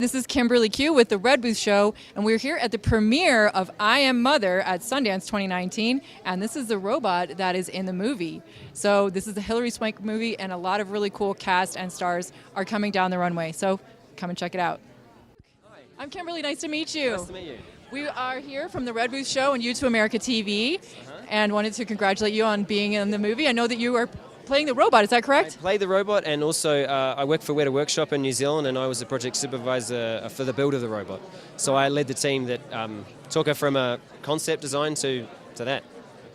This is Kimberly Q with the Red Booth Show, and we're here at the premiere of I Am Mother at Sundance 2019, and this is the robot that is in the movie. So this is the Hillary Swank movie, and a lot of really cool cast and stars are coming down the runway. So come and check it out. Hi. I'm Kimberly. Nice to meet you. Nice to meet you. We are here from the Red Booth Show and U2 America TV, and wanted to congratulate you on being in the movie. I know that you are playing the robot, is that correct? I played the robot, and also I work for Weta Workshop in New Zealand, and I was the project supervisor for the build of the robot. So I led the team that took her from a concept design to that.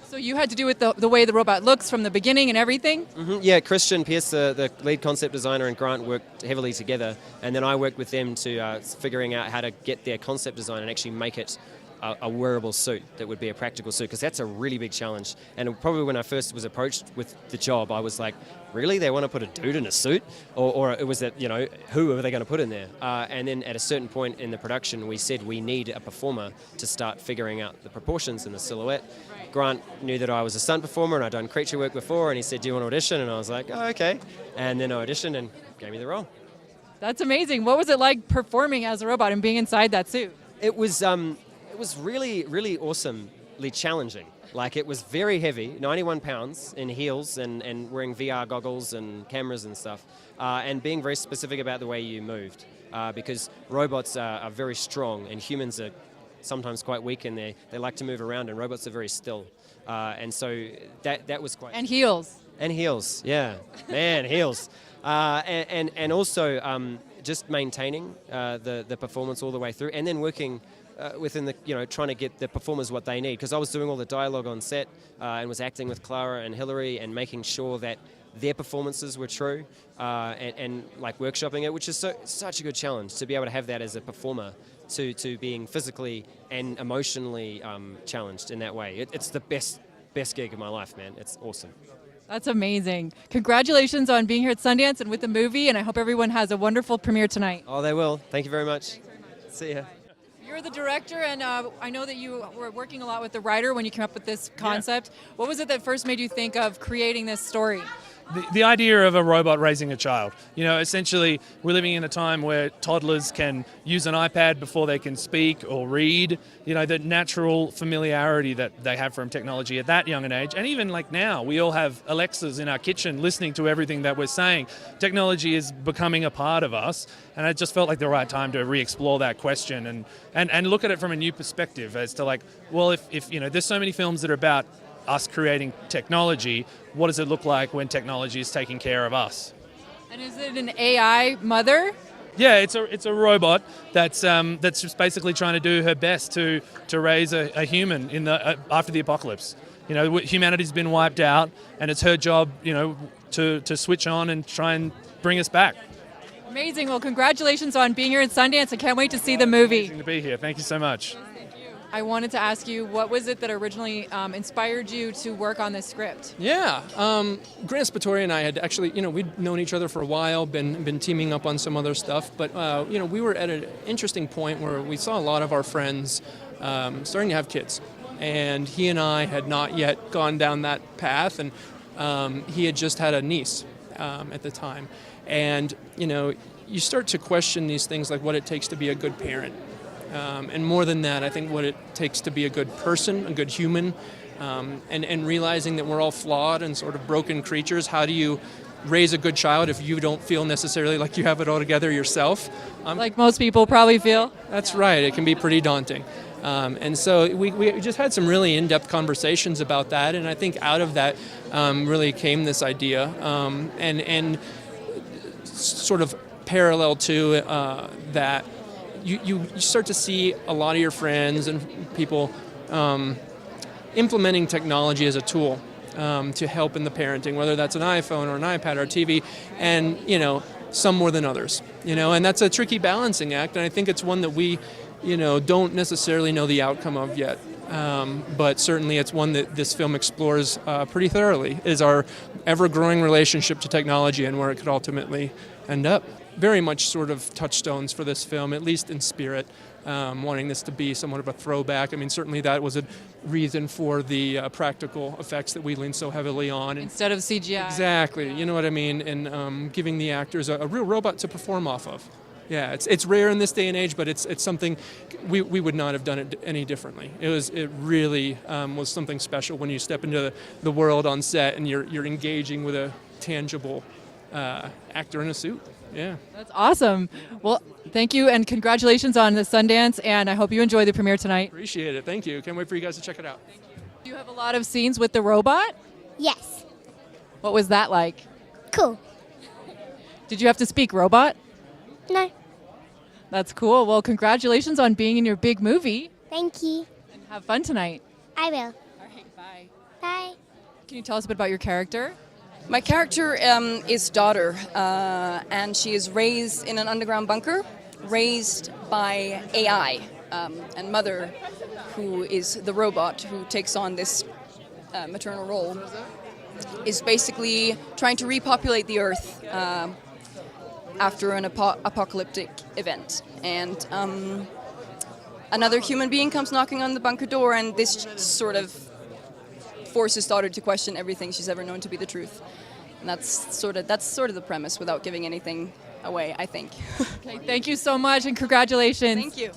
So you had to do with the way the robot looks from the beginning and everything? Yeah, Christian Pierce, the lead concept designer, and Grant worked heavily together, and then I worked with them to figuring out how to get their concept design and actually make it a wearable suit that would be a practical suit, because that's a really big challenge. And probably when I first was approached with the job, I was like, really? They want to put a dude in a suit? Or it was that, who are they going to put in there? And then at a certain point in the production, we said we need a performer to start figuring out the proportions and the silhouette. Right. Grant knew that I was a stunt performer and I'd done creature work before, and he said, do you want to audition? And I was like, oh, okay. And then I auditioned and gave me the role. That's amazing. What was it like performing as a robot and being inside that suit? It was really, really awesomely challenging. Like, it was very heavy, 91 pounds in heels and wearing VR goggles and cameras and stuff, and being very specific about the way you moved, because robots are very strong and humans are sometimes quite weak, and they like to move around, and robots are very still. And so that was quite... And heels. And heels, yeah. Man, heels. And also just maintaining the performance all the way through, and then working within the, trying to get the performers what they need. Because I was doing all the dialogue on set and was acting with Clara and Hillary and making sure that their performances were true, and like workshopping it, which is such a good challenge to be able to have that as a performer, to being physically and emotionally challenged in that way. It's the best gig of my life, man. It's awesome. That's amazing. Congratulations on being here at Sundance and with the movie, and I hope everyone has a wonderful premiere tonight. Oh, they will. Thank you very much. Thanks very much. See ya. You're the director, and I know that you were working a lot with the writer when you came up with this concept. Yeah. What was it that first made you think of creating this story? The idea of a robot raising a child. Essentially, we're living in a time where toddlers can use an iPad before they can speak or read. The natural familiarity that they have from technology at that young an age. And even like now, we all have Alexas in our kitchen listening to everything that we're saying. Technology is becoming a part of us, and it just felt like the right time to re-explore that question and look at it from a new perspective as to like, well, if there's so many films that are about us creating technology, what does it look like when technology is taking care of us? And is it an AI mother? Yeah, it's a robot that's just basically trying to do her best to raise a human in the after the apocalypse. Humanity's been wiped out, and it's her job, to switch on and try and bring us back. Amazing. Well, congratulations on being here at Sundance. I can't wait to see the movie. Amazing to be here. Thank you so much. I wanted to ask you, what was it that originally inspired you to work on this script? Yeah, Grant Spatore and I had actually, we'd known each other for a while, been teaming up on some other stuff, but, we were at an interesting point where we saw a lot of our friends starting to have kids, and he and I had not yet gone down that path, and he had just had a niece at the time, and, you start to question these things like what it takes to be a good parent. And more than that, I think what it takes to be a good person, a good human, and realizing that we're all flawed and sort of broken creatures. How do you raise a good child if you don't feel necessarily like you have it all together yourself? Like most people probably feel. That's right. It can be pretty daunting. And so we just had some really in-depth conversations about that, and I think out of that really came this idea, and sort of parallel to that, you start to see a lot of your friends and people implementing technology as a tool to help in the parenting, whether that's an iPhone or an iPad or a TV, and some more than others, and that's a tricky balancing act, and I think it's one that we don't necessarily know the outcome of yet, but certainly it's one that this film explores pretty thoroughly, is our ever-growing relationship to technology and where it could ultimately end up. Very much sort of touchstones for this film, at least in spirit, wanting this to be somewhat of a throwback. I mean, certainly that was a reason for the practical effects that we leaned so heavily on. Instead of CGI. Exactly, you know what I mean, and giving the actors a real robot to perform off of. Yeah, it's rare in this day and age, but it's something we would not have done it any differently. It really was something special when you step into the world on set and you're engaging with a tangible actor in a suit. Yeah. That's awesome. Well, thank you and congratulations on the Sundance, and I hope you enjoy the premiere tonight. Appreciate it. Thank you. Can't wait for you guys to check it out. Do you have a lot of scenes with the robot? Yes. What was that like? Cool. Did you have to speak robot? No. That's cool. Well, congratulations on being in your big movie. Thank you. And have fun tonight. I will. All right, bye. Bye. Can you tell us a bit about your character? My character is daughter, and she is raised in an underground bunker, raised by AI, and mother, who is the robot who takes on this maternal role, is basically trying to repopulate the Earth after an apocalyptic event. And another human being comes knocking on the bunker door, and this sort of forces daughter to question everything she's ever known to be the truth. And that's sort of the premise without giving anything away, I think. Okay, thank you so much and congratulations. Thank you.